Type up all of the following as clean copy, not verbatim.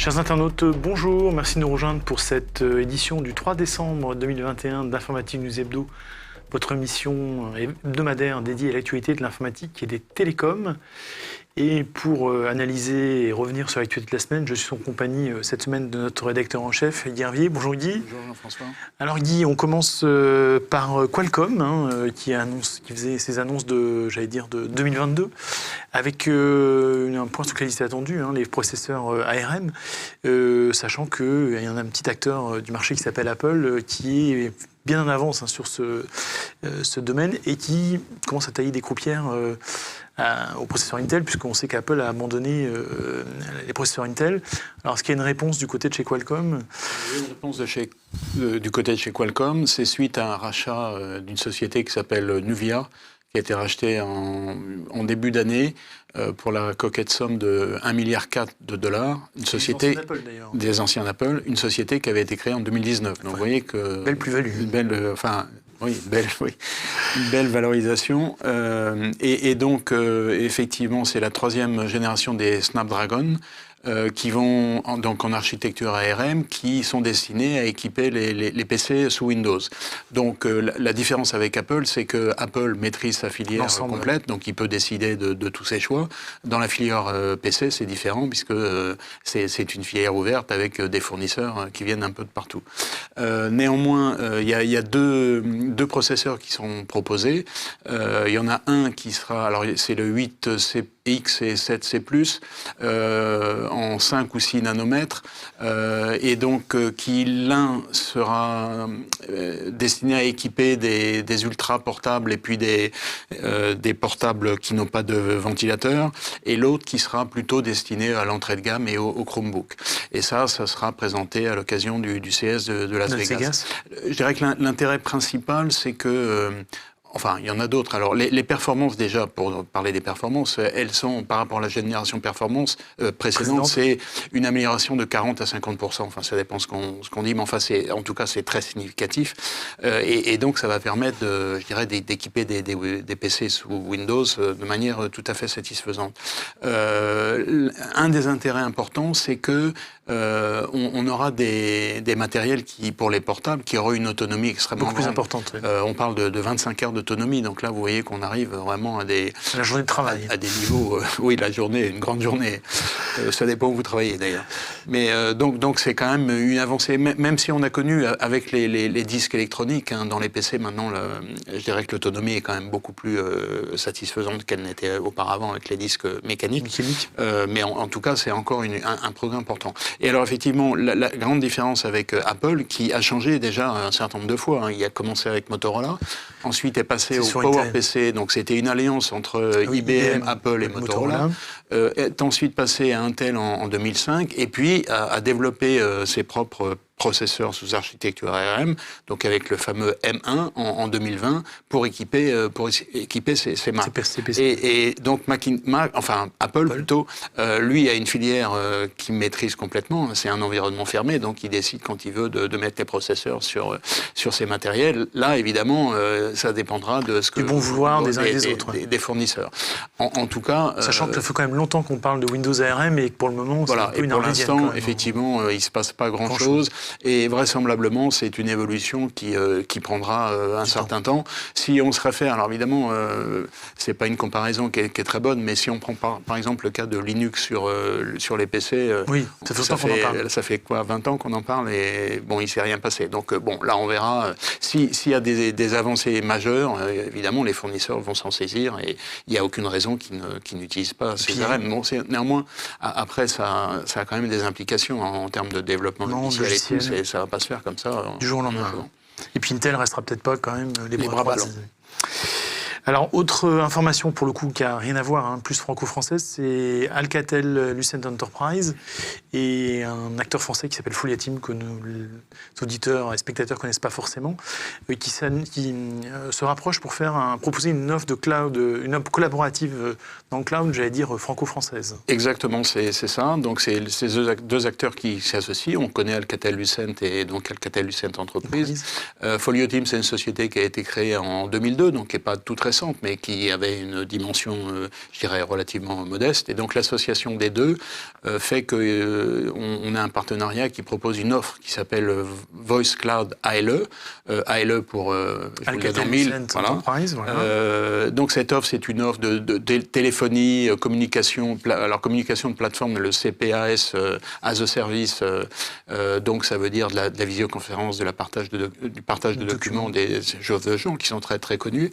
Chers internautes, bonjour, merci de nous rejoindre pour cette édition du 3 décembre 2021 d'Informatique News Hebdo, votre émission hebdomadaire dédiée à l'actualité de l'informatique et des télécoms. Et pour analyser et revenir sur l'actualité de la semaine, je suis en compagnie cette semaine de notre rédacteur en chef, Guy Hervier. Bonjour Guy. Bonjour Jean-François. Alors Guy, on commence par Qualcomm, qui faisait ses annonces de 2022, avec un point sur lequel il s'est attendu, les processeurs ARM, sachant qu'il y en a un petit acteur du marché qui s'appelle Apple, qui est bien en avance sur ce domaine et qui commence à tailler des croupières aux processeurs Intel, puisqu'on sait qu'Apple a abandonné les processeurs Intel. Alors, est-ce qu'il y a une réponse du côté de chez Qualcomm ? Une réponse du côté de chez Qualcomm, c'est suite à un rachat d'une société qui s'appelle Nuvia, qui a été rachetée en début d'année pour la coquette somme de 1,4 milliard de dollars. Une société des anciens Apple, une société qui avait été créée en 2019. Donc, vous voyez que belle plus-value. Une belle valorisation. Et donc, effectivement, c'est la troisième génération des Snapdragon qui vont donc en architecture ARM, qui sont destinés à équiper les PC sous Windows. Donc, la différence avec Apple, c'est que Apple maîtrise sa filière complète, donc il peut décider de tous ses choix. Dans la filière PC, c'est différent, puisque c'est une filière ouverte avec des fournisseurs qui viennent un peu de partout. Néanmoins, il y a deux processeurs qui sont proposés. Il y en a un qui sera, alors c'est le 8CX et 7C+, en 5 ou 6 nanomètres, et donc qui l'un sera destiné à équiper des ultra portables et puis des portables qui n'ont pas de ventilateur, et l'autre qui sera plutôt destiné à l'entrée de gamme et au Chromebook. Et ça sera présenté à l'occasion du CES de Las Vegas. Je dirais que l'intérêt principal, c'est que enfin, il y en a d'autres. Alors, les performances, déjà, pour parler des performances, elles sont, par rapport à la génération performance précédente, c'est une amélioration de 40 à 50%. Enfin, ça dépend ce qu'on dit, mais enfin, en tout cas, c'est très significatif. Et donc, ça va permettre, d'équiper des PC sous Windows de manière tout à fait satisfaisante. Un des intérêts importants, c'est que on aura des matériels qui, pour les portables, qui auront une autonomie extrêmement beaucoup plus importante. Oui. On parle de 25 heures d'autonomie, donc là vous voyez qu'on arrive vraiment à la journée de travail, à des niveaux. Oui, la journée, une grande journée. Ça dépend où vous travaillez d'ailleurs. Mais donc c'est quand même une avancée, même si on a connu avec les disques électroniques dans les PC maintenant, je dirais que l'autonomie est quand même beaucoup plus satisfaisante qu'elle n'était auparavant avec les disques mécaniques. Mais en tout cas, c'est encore un progrès important. Et alors effectivement, la grande différence avec Apple, qui a changé déjà un certain nombre de fois, il a commencé avec Motorola, ensuite est passé au PowerPC, donc c'était une alliance entre IBM, Apple et Motorola, est ensuite passé à Intel en 2005, et puis a développé ses propres processeurs sous architecture ARM, donc avec le fameux M1 en 2020, pour équiper ses Mac. Et donc Apple plutôt, lui a une filière qu'il maîtrise complètement, c'est un environnement fermé, donc il décide quand il veut de mettre les processeurs sur ses matériels. Là, évidemment, ça dépendra de ce que du bon vouloir des uns et des autres. Des fournisseurs. En tout cas... Sachant que ça fait quand même longtemps qu'on parle de Windows ARM et que pour le moment, c'est un peu une arlésienne. Pour l'instant, effectivement, il ne se passe pas grand-chose. Et vraisemblablement, c'est une évolution qui prendra un certain temps. Si on se réfère, alors évidemment, c'est pas une comparaison qui est très bonne, mais si on prend par exemple le cas de Linux sur les PC, oui, ça fait quoi, 20 ans qu'on en parle et bon, il s'est rien passé. Donc là, on verra. S'il y a des avancées majeures, évidemment, les fournisseurs vont s'en saisir et il n'y a aucune raison qu'ils n'utilisent pas ces ARM. Bon, néanmoins, après, ça a quand même des implications en termes de développement logiciel et tout. Ça ne va pas se faire comme ça. Du jour au lendemain. Et puis Intel ne restera peut-être pas quand même les bras ballants. Alors, autre information pour le coup qui n'a rien à voir, plus franco-française, c'est Alcatel-Lucent Enterprise et un acteur français qui s'appelle Foliatim, que les auditeurs et spectateurs ne connaissent pas forcément, qui se rapproche pour proposer une offre de cloud, une offre collaborative dans le cloud, j'allais dire franco-française. Exactement, c'est ça. Donc, c'est ces deux acteurs qui s'associent. On connaît Alcatel-Lucent et donc Alcatel-Lucent Enterprise. Foliatim, c'est une société qui a été créée en 2002, donc qui n'est pas toute récente. récente, mais qui avait une dimension, je dirais, relativement modeste. Et donc l'association des deux fait qu'on a un partenariat qui propose une offre qui s'appelle Voice Cloud ALE. ALE pour Alcatel 2000. Enterprise, voilà. Donc cette offre, c'est une offre de téléphonie, communication, communication de plateforme, le CPaaS as a service. Donc ça veut dire de la visioconférence, du partage de documents, des choses de gens qui sont très très connus.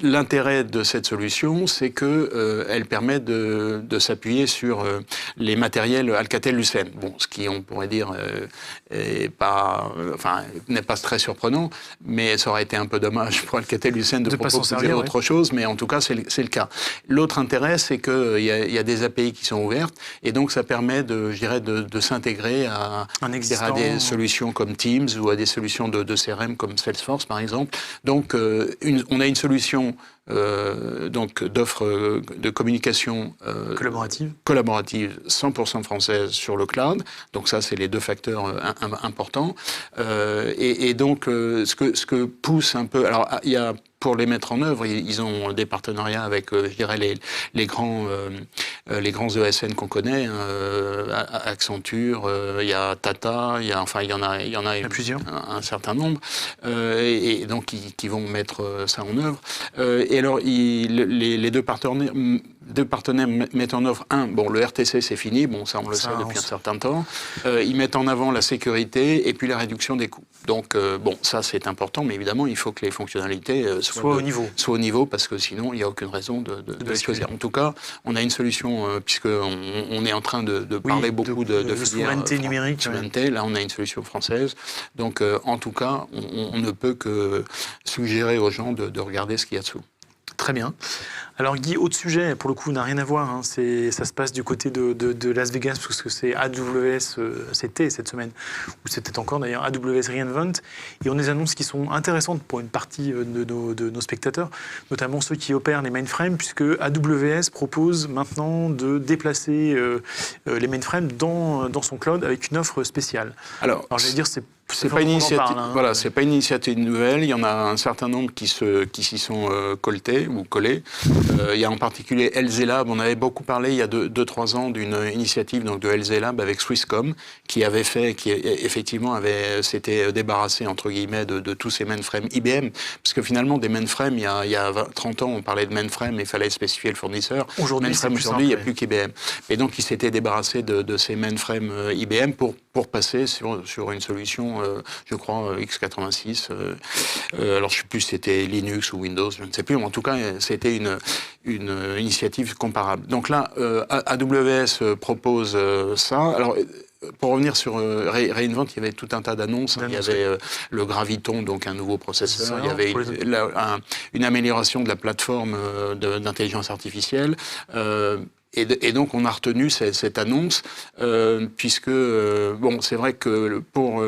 L'intérêt de cette solution, c'est qu'elle permet de s'appuyer sur les matériels Alcatel-Lucent. Bon, ce qui, on pourrait dire, n'est pas très surprenant, mais ça aurait été un peu dommage pour Alcatel-Lucent de proposer autre chose, mais en tout cas, c'est le cas. L'autre intérêt, c'est qu'il y a des API qui sont ouvertes, et donc ça permet de s'intégrer à des solutions comme Teams ou à des solutions de CRM comme Salesforce, par exemple. Donc, on a une solution d'offres de communication collaborative 100% française sur le cloud. Donc ça, c'est les deux facteurs importants. Et donc, ce que pousse un peu... Alors, il y a... Pour les mettre en œuvre, ils ont des partenariats avec, je dirais, les grands ESN qu'on connaît, Accenture, il y a Tata, il y en a plusieurs, un certain nombre, et donc qui vont mettre ça en œuvre. Et alors, les deux partenaires mettent en œuvre le RTC c'est fini, ça on le sait depuis un certain temps. Ils mettent en avant la sécurité et puis la réduction des coûts. Donc ça c'est important, mais évidemment il faut que les fonctionnalités soient au niveau, parce que sinon il n'y a aucune raison de les choisir. En tout cas, on a une solution, puisqu'on est en train de parler beaucoup de souveraineté numérique. Souveraineté, là on a une solution française. Donc en tout cas, on ne peut que suggérer aux gens de regarder ce qu'il y a dessous. Très bien. Alors Guy, autre sujet, pour le coup, n'a rien à voir. Hein. Ça se passe du côté de Las Vegas, parce que c'est AWS, c'était cette semaine, ou c'était encore d'ailleurs AWS reInvent. Et on a des annonces qui sont intéressantes pour une partie de nos spectateurs, notamment ceux qui opèrent les mainframes, puisque AWS propose maintenant de déplacer les mainframes dans son cloud avec une offre spéciale. Alors j'allais dire, c'est pas une initiative. Voilà, c'est pas une initiative nouvelle. Il y en a un certain nombre qui s'y sont collés. Il y a en particulier LZ Lab. On avait beaucoup parlé il y a 2-3 ans d'une initiative donc de LZ Lab avec Swisscom qui effectivement s'était débarrassé entre guillemets de tous ces mainframes IBM, parce que finalement des mainframes il y a 30 ans on parlait de mainframe et il fallait spécifier le fournisseur. Aujourd'hui il n'y a plus qu'IBM. Et donc il s'était débarrassé de ces mainframes IBM pour passer sur une solution, je crois, x86. Alors, je ne sais plus si c'était Linux ou Windows, je ne sais plus, mais en tout cas, c'était une initiative comparable. Donc là, AWS propose ça. Alors, pour revenir sur reInvent, il y avait tout un tas d'annonces. Il y avait le Graviton, donc un nouveau processeur. Il y avait une amélioration de la plateforme d'intelligence artificielle. Et donc, on a retenu cette annonce, puisque, c'est vrai que pour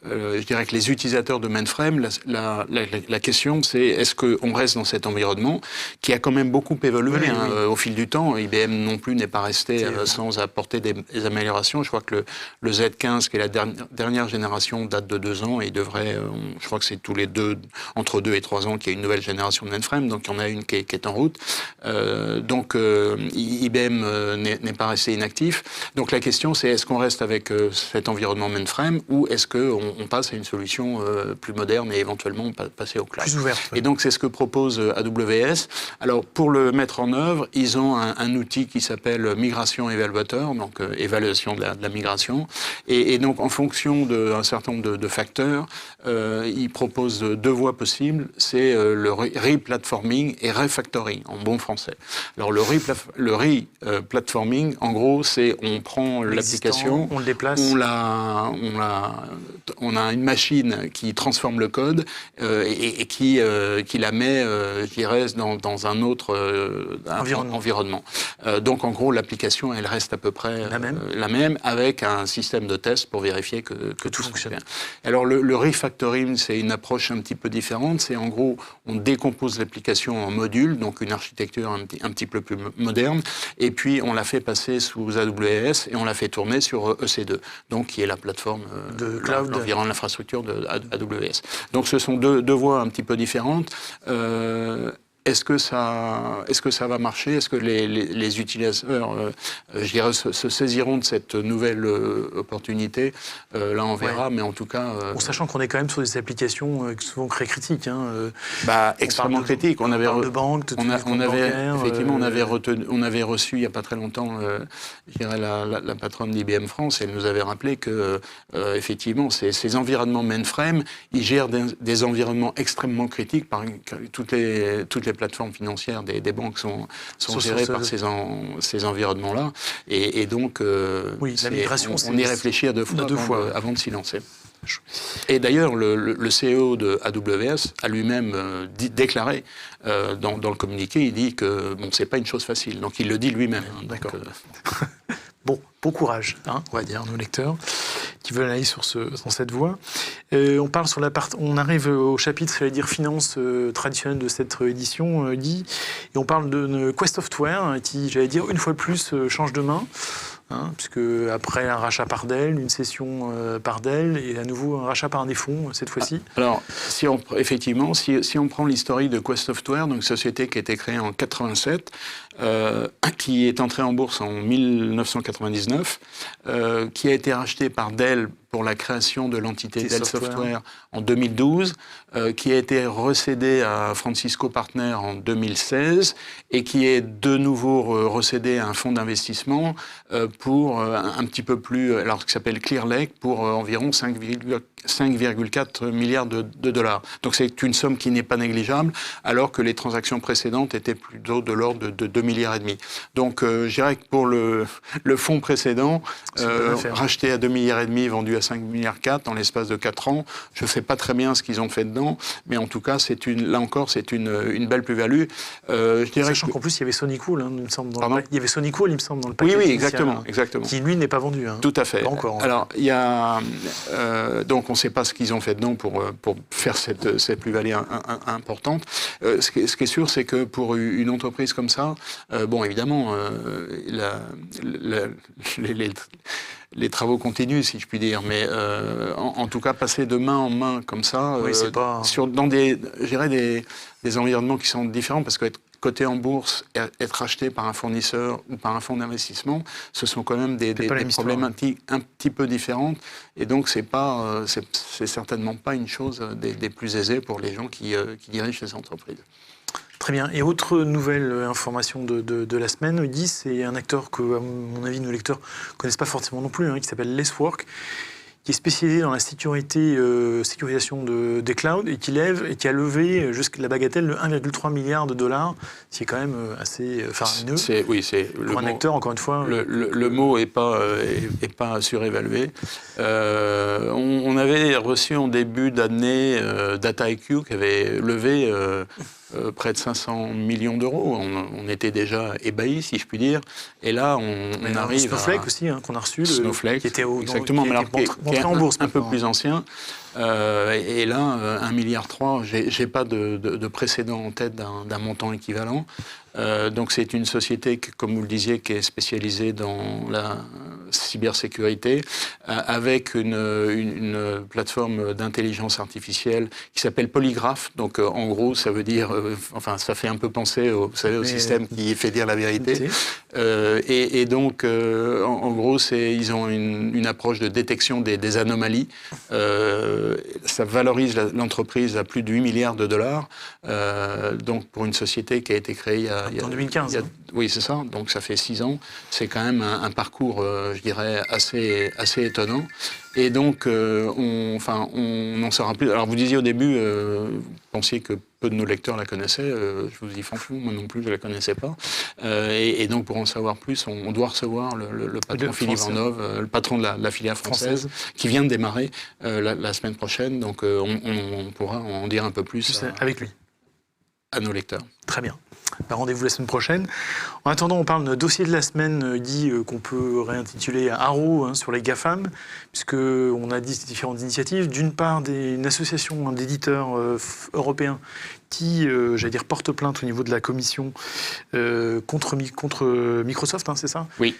je dirais que les utilisateurs de mainframe, la question, c'est est-ce qu'on reste dans cet environnement qui a quand même beaucoup évolué au fil du temps. IBM non plus n'est pas resté sans apporter des améliorations. Je crois que le Z15, qui est la dernière génération, date de 2 ans et devrait, je crois que c'est entre 2 et 3 ans qu'il y a une nouvelle génération de mainframe, donc il y en a une qui est en route. IBM n'est pas resté inactif. Donc la question, c'est est-ce qu'on reste avec cet environnement mainframe ou est-ce qu'on passe à une solution plus moderne et éventuellement passer au cloud. Plus ouverte. Et donc c'est ce que propose AWS. Alors pour le mettre en œuvre, ils ont un outil qui s'appelle Migration Evaluator, donc évaluation de la migration. Et donc en fonction d'un certain nombre de facteurs, ils proposent 2 voies possibles. C'est le replatforming et refactoring en bon français. Alors le replatforming, en gros, c'est on prend l'application, on le déplace, on a une machine qui transforme le code et qui la met, je dirais, dans un autre environnement. Donc, en gros, l'application, elle reste à peu près la même avec un système de test pour vérifier que tout fonctionne bien. Alors, le refactoring, c'est une approche un petit peu différente. C'est en gros, on décompose l'application en modules, donc une architecture un petit peu plus moderne. et puis on l'a fait passer sous AWS et on l'a fait tourner sur EC2, donc qui est la plateforme de cloud, l'environnement, l'infrastructure de AWS. Donc ce sont deux voies un petit peu différentes. Est-ce que ça va marcher? Est-ce que les utilisateurs, je dirais, se saisiront de cette nouvelle opportunité? Là, on verra, mais en tout cas... En sachant qu'on est quand même sur des applications souvent très critiques. Extrêmement critiques. On parle de banque, on avait reçu il n'y a pas très longtemps, je dirais, la patronne d'IBM France, et elle nous avait rappelé que, effectivement, ces environnements mainframe, ils gèrent des environnements extrêmement critiques. Toutes les plateformes financières des banques sont gérées par ces environnements-là. Et donc, la migration, on y réfléchit à deux fois avant de s'y lancer. Et d'ailleurs, le CEO de AWS a lui-même déclaré dans le communiqué, il dit que c'est pas une chose facile. Donc il le dit lui-même. D'accord. Bon courage, on va dire, nos lecteurs qui veulent aller sur cette voie. On arrive au chapitre, j'allais dire, finance traditionnelle de cette édition, Guy, et on parle de Quest Software, qui, j'allais dire, une fois de plus, change de main, puisque après un rachat par Dell, une cession par Dell, et à nouveau un rachat par des fonds, cette fois-ci. Alors, si on prend l'historique de Quest Software, donc société qui a été créée en 1987, qui est entrée en bourse en 1999, qui a été rachetée par Dell pour la création de l'entité Dell Software en 2012, qui a été recédée à Francisco Partners en 2016 et qui est de nouveau recédée à un fonds d'investissement pour un petit peu plus, alors qui s'appelle Clear Lake, pour environ 5,4 milliards de dollars. Donc c'est une somme qui n'est pas négligeable, alors que les transactions précédentes étaient plutôt de l'ordre de 2,5 milliards. Donc je dirais que pour le fonds précédent, racheté à 2,5 milliards, vendu à 5,4 milliards en l'espace de 4 ans, je ne sais pas très bien ce qu'ils ont fait dedans, mais en tout cas, là encore, c'est une belle plus-value. Sachant qu'en plus, il y avait SonicWall, il me semble, il y avait SonicWall, il me semble, dans le paquet. Oui, exactement. Qui, lui, n'est pas vendu. Tout à fait. Pas encore. Alors, il y a... donc, on ne sait pas ce qu'ils ont fait dedans pour faire cette plus-value importante. Ce qui est sûr, c'est que pour une entreprise comme ça, évidemment, les travaux continuent, si je puis dire, mais en tout cas, passer de main en main comme ça, dans des environnements qui sont différents, parce qu'être coté en bourse, être racheté par un fournisseur ou par un fonds d'investissement, ce sont quand même des problématiques un petit peu différentes, et donc c'est certainement pas une chose des plus aisées pour les gens qui dirigent ces entreprises. Très bien. Et autre nouvelle information de la semaine, Guy, c'est un acteur que, à mon avis, nos lecteurs ne connaissent pas forcément non plus, qui s'appelle Lacework, qui est spécialisé dans la sécurisation des clouds et qui a levé jusqu'à la bagatelle de 1,3 milliard de dollars, ce qui est quand même assez faramineux. Pour un acteur, encore une fois. Le mot n'est pas surévalué. On avait reçu en début d'année DataIQ qui avait levé près de 500 millions d'euros. On était déjà ébahis, si je puis dire. Et là, on arrive Snowflake aussi, qu'on a reçu. Snowflake, qui était exactement, qui est en bourse un peu plus ancien. Et là, 1,3 milliard, j'ai pas de précédent en tête d'un montant équivalent. Donc c'est une société, comme vous le disiez, qui est spécialisée dans la cybersécurité, avec une plateforme d'intelligence artificielle qui s'appelle Polygraph. Donc en gros, ça veut dire, ça fait un peu penser au système qui fait dire la vérité. Et donc, en gros, ils ont une approche de détection des anomalies. Ça valorise l'entreprise à plus de 8 milliards de dollars. Donc pour une société qui a été créée en 2015. Oui, c'est ça. Donc ça fait 6 ans. C'est quand même un parcours, je dirais, assez étonnant. Et donc, on en saura plus. Alors vous disiez au début, vous pensiez que peu de nos lecteurs la connaissaient. Je vous dis franchement, moi non plus, je ne la connaissais pas. Et donc, pour en savoir plus, on doit recevoir le patron Philippe Vanov, le patron de la filiale française, qui vient de démarrer la semaine prochaine. Donc, on pourra en dire un peu plus avec lui, à nos lecteurs. Très bien. Rendez-vous la semaine prochaine. En attendant, on parle d'un dossier de la semaine, Guy, qu'on peut réintituler Haro, sur les GAFAM, puisqu'on a dit différentes initiatives. D'une part, une association d'éditeurs européens qui, porte plainte au niveau de la Commission contre Microsoft, c'est ça ? Oui.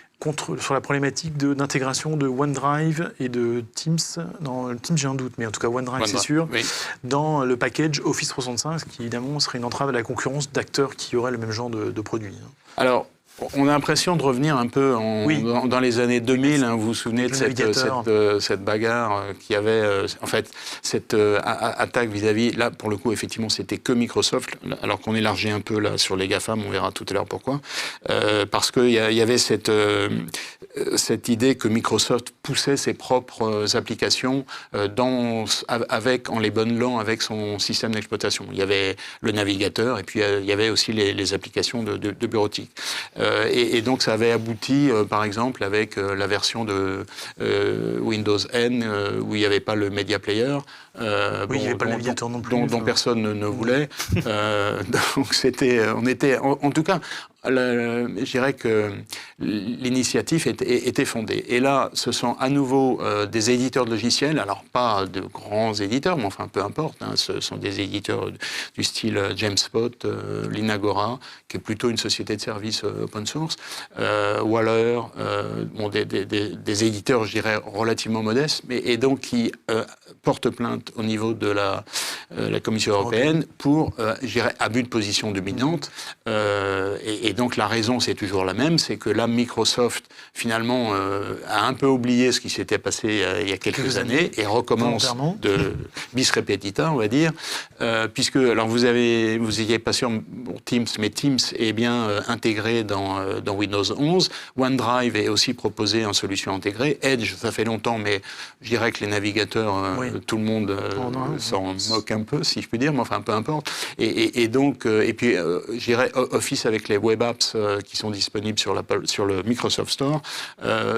Sur la problématique d'intégration de OneDrive et de Teams. Dans Teams, j'ai un doute, mais en tout cas OneDrive, c'est sûr. Oui. Dans le package Office 365, ce qui évidemment serait une entrave à la concurrence d'acteurs qui auraient le même genre de produits. Alors, on a l'impression de revenir un peu dans les années 2000. Vous vous souvenez de cette bagarre qui avait, cette attaque vis-à-vis. Là, pour le coup, effectivement, c'était que Microsoft, alors qu'on élargit un peu là sur les GAFAM, on verra tout à l'heure pourquoi. Parce qu'il y avait cette idée que Microsoft poussait ses propres applications en les bundlant avec son système d'exploitation. Il y avait le navigateur et puis il y avait aussi les applications de bureautique. Et donc ça avait abouti, par exemple, avec la version de Windows N, où il n'y avait pas le Media Player. Il n'y avait pas le navigateur non plus. Dont personne ne voulait. Donc on était, en tout cas, je dirais que l'initiative était fondée. Et là, ce sont à nouveau des éditeurs de logiciels, alors pas de grands éditeurs, mais enfin peu importe, ce sont des éditeurs du style Jamespot, Linagora, qui est plutôt une société de services open source, Waller, des éditeurs, je dirais, relativement modestes, et donc qui portent plainte au niveau de la Commission européenne pour, je dirais, abus de position dominante. Et donc la raison, c'est toujours la même, c'est que là, Microsoft, finalement, a un peu oublié ce qui s'était passé il y a quelques années et recommence de bis repetita, on va dire, puisque, alors vous n'étiez pas sûr pour Teams, mais Teams est bien intégré dans Windows 11. OneDrive est aussi proposé en solution intégrée. Edge, ça fait longtemps, mais je dirais que les navigateurs, tout le monde s'en moque un peu, si je puis dire, mais enfin, peu importe. Et donc, et puis, je dirais Office avec les web apps qui sont disponibles sur le Microsoft Store.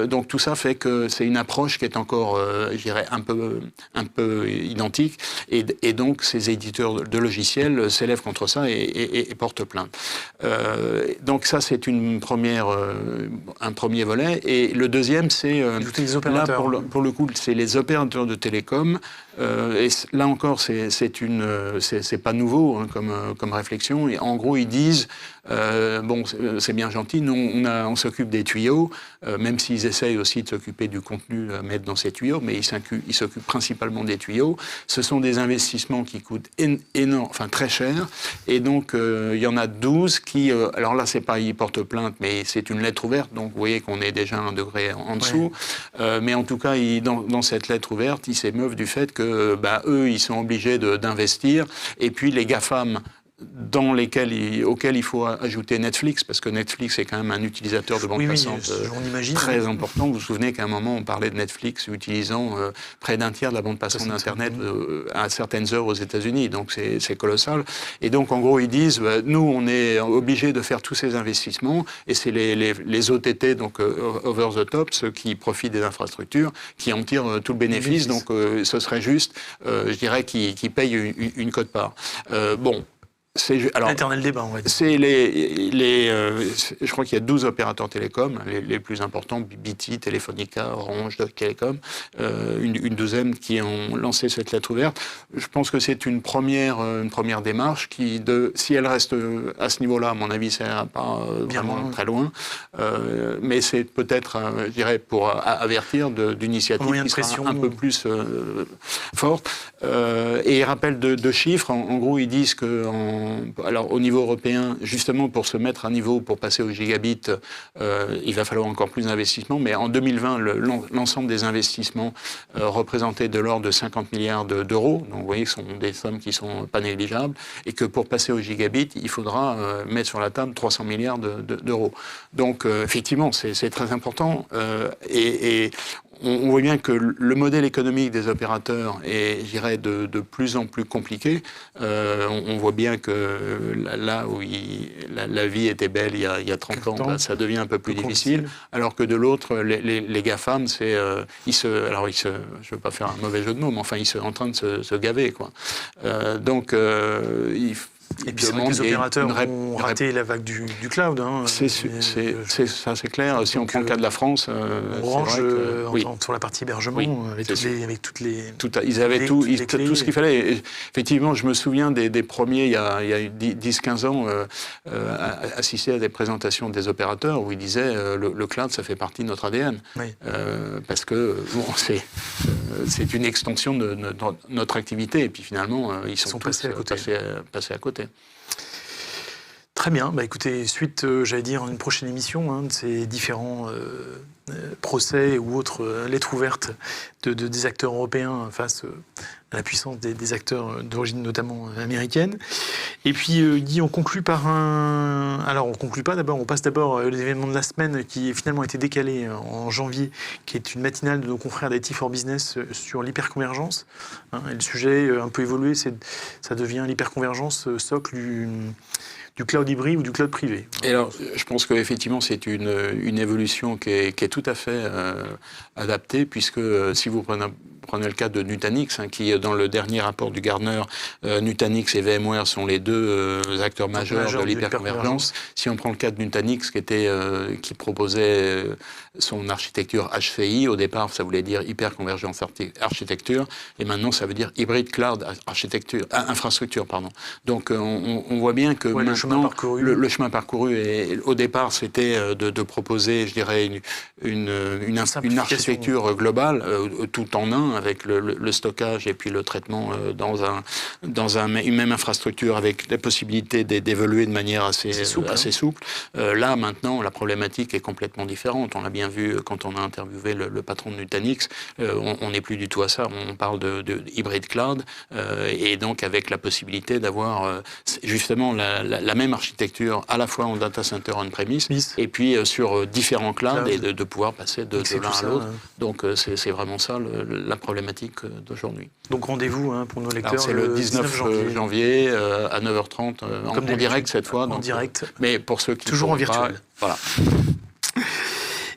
Donc tout ça fait que c'est une approche qui est encore, je dirais, un peu identique. Et donc ces éditeurs de logiciels s'élèvent contre ça et portent plainte. Donc ça, c'est un premier volet. Et le deuxième, c'est là pour le coup, c'est les opérateurs de télécom. Et là encore, c'est pas nouveau comme réflexion. Et en gros, ils disent c'est bien gentil, nous on s'occupe des tuyaux, même s'ils essayent aussi de s'occuper du contenu à mettre dans ces tuyaux, mais ils s'occupent principalement des tuyaux. Ce sont des investissements qui coûtent très cher, et donc il y en a 12 qui, alors là c'est pas ils portent plainte, mais c'est une lettre ouverte, donc vous voyez qu'on est déjà un degré en dessous, mais en tout cas dans cette lettre ouverte, ils s'émeuvent du fait que eux ils sont obligés d'investir, et puis les GAFAM auxquels il faut ajouter Netflix, parce que Netflix est quand même un utilisateur de bande passante très important. Vous vous souvenez qu'à un moment, on parlait de Netflix utilisant près d'un tiers de la bande passante d'Internet à certaines heures aux États-Unis. Donc, c'est colossal. Et donc, en gros, ils disent, nous, on est obligés de faire tous ces investissements, et c'est les OTT, donc over the top, ceux qui profitent des infrastructures, qui en tirent tout le bénéfice. Donc, ce serait juste, je dirais, qu'ils payent une quote-part. L'éternel débat, on va dire. Je crois qu'il y a 12 opérateurs télécoms, les plus importants, BT, Telefonica, Orange, Deutsche Telekom, une douzaine qui ont lancé cette lettre ouverte. Je pense que c'est une première démarche qui, si elle reste à ce niveau-là, à mon avis, ça n'ira pas vraiment très loin. Mais c'est peut-être, je dirais, pour avertir d'initiatives qui sera un peu plus forte. Et ils rappellent deux chiffres. En gros, ils disent que alors au niveau européen, justement pour se mettre à niveau, pour passer au gigabit, il va falloir encore plus d'investissements, mais en 2020, l'ensemble des investissements représentaient de l'ordre de 50 milliards d'euros, donc vous voyez que ce sont des sommes qui ne sont pas négligeables, et que pour passer au gigabit, il faudra mettre sur la table 300 milliards d'euros. Donc effectivement, c'est très important, et on voit bien que le modèle économique des opérateurs est, je dirais, de plus en plus compliqué. On voit bien que là où la vie était belle il y a 30 ans, ça devient un peu plus difficile. Alors que de l'autre, les GAFAM, je ne veux pas faire un mauvais jeu de mots, mais enfin, ils sont en train de se gaver, quoi. Donc, Et puis c'est vrai que les opérateurs ont raté la vague du cloud. C'est clair. Si on prend le cas de la France, Orange, sur la partie hébergement, avec toutes les... Ils avaient tout ce qu'il fallait. Et effectivement, je me souviens des premiers, il y a 10-15 ans, assister à des présentations des opérateurs où ils disaient le cloud, ça fait partie de notre ADN. Oui. Parce que c'est une extension de notre activité. Et puis finalement, ils sont passés à côté. Très bien. Écoutez, suite, j'allais dire, une prochaine émission de ces différents procès ou autres lettres ouvertes des acteurs européens face à la puissance des acteurs d'origine notamment américaine. Et puis, on conclut par un... Alors, on ne conclut pas d'abord, on passe d'abord l'événement de la semaine qui finalement a été décalé en janvier, qui est une matinale de nos confrères d'IT4Business sur l'hyperconvergence. Et le sujet a un peu évolué, ça devient l'hyperconvergence socle du cloud hybride ou du cloud privé. Et alors, je pense qu'effectivement, c'est une évolution qui est tout à fait adaptée, puisque si vous prenez le cas de Nutanix, qui, dans le dernier rapport du Gartner, Nutanix et VMware sont les deux acteurs majeurs de l'hyperconvergence. Si on prend le cas de Nutanix, qui proposait son architecture HCI, au départ, ça voulait dire hyperconvergence architecture, et maintenant, ça veut dire hybride cloud infrastructure. Donc, on voit bien que maintenant, le chemin parcouru, au départ, c'était de proposer, je dirais, une architecture globale, tout en un, avec le stockage et puis le traitement dans une même infrastructure, avec la possibilité d'évoluer de manière assez souple. Là, maintenant, la problématique est complètement différente. On l'a bien vu quand on a interviewé le patron de Nutanix. On n'est plus du tout à ça. On parle de hybride cloud, et donc avec la possibilité d'avoir justement la même architecture à la fois en data center on-premise et puis sur différents clouds et de pouvoir passer de l'un à l'autre. Donc c'est vraiment ça la problématique d'aujourd'hui. Donc rendez-vous pour nos lecteurs. C'est le 19 janvier à 9h30 en direct cette fois. En direct. Mais pour ceux qui toujours en virtuel. Voilà.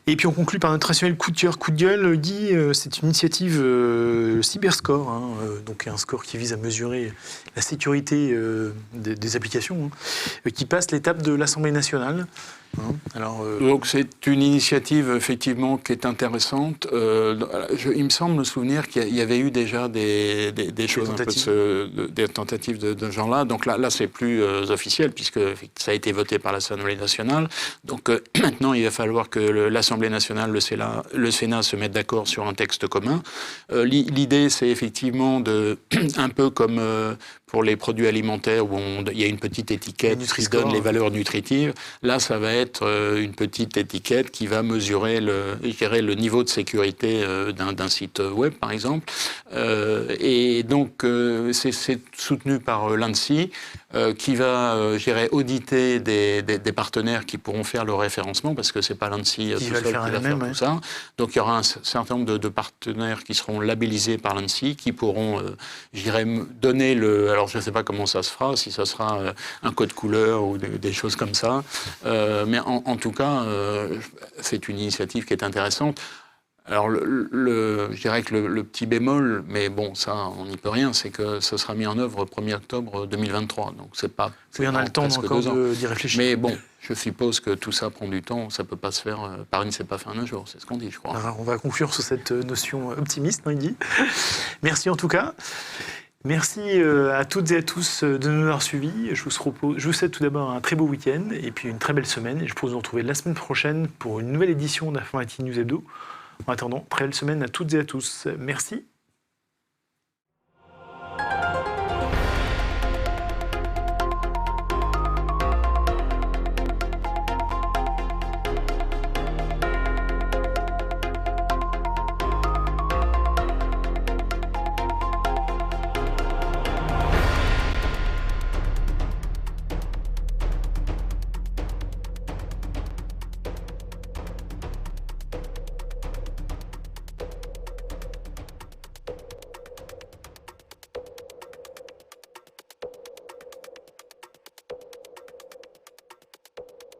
Et puis on conclut par notre traditionnel coup de cœur, coup de gueule. Guy, c'est une initiative Cyberscore, donc un score qui vise à mesurer la sécurité des applications, qui passe l'étape de l'Assemblée nationale. Donc c'est une initiative effectivement qui est intéressante. Il me semble me souvenir qu'il y avait eu déjà des choses des tentatives de ce genre-là. Donc là c'est plus officiel puisque ça a été voté par l'Assemblée nationale. Donc maintenant il va falloir que l'Assemblée nationale, le Sénat se mettent d'accord sur un texte commun. L'idée c'est effectivement un peu comme pour les produits alimentaires où il y a une petite étiquette qui donne les valeurs nutritives. Là, ça va être une petite étiquette qui va mesurer le niveau de sécurité d'un site web, par exemple. Et donc, c'est soutenu par l'ANSSI, qui va, auditer des partenaires qui pourront faire le référencement, parce que c'est pas l'ANSSI tout seul qui va faire tout ça. Donc, il y aura un certain nombre de partenaires qui seront labellisés par l'ANSSI, qui pourront, donner alors, je ne sais pas comment ça se fera, si ça sera un code couleur ou des choses comme ça. Mais en tout cas, c'est une initiative qui est intéressante. Alors, je dirais que le petit bémol, mais bon, ça, on n'y peut rien, c'est que ça sera mis en œuvre 1er octobre 2023. Donc, c'est pas... Oui, on a le temps encore d'y réfléchir. Mais bon, je suppose que tout ça prend du temps. Ça ne peut pas se faire... Paris ne s'est pas fait en un jour, c'est ce qu'on dit, je crois. Alors, on va conclure sur cette notion optimiste, Guy. Merci en tout cas. Merci à toutes et à tous de nous avoir suivis. Je vous souhaite tout d'abord un très beau week-end et puis une très belle semaine. Et je propose de vous retrouver la semaine prochaine pour une nouvelle édition d'Informative News Hebdo. En attendant, très belle semaine à toutes et à tous. Merci.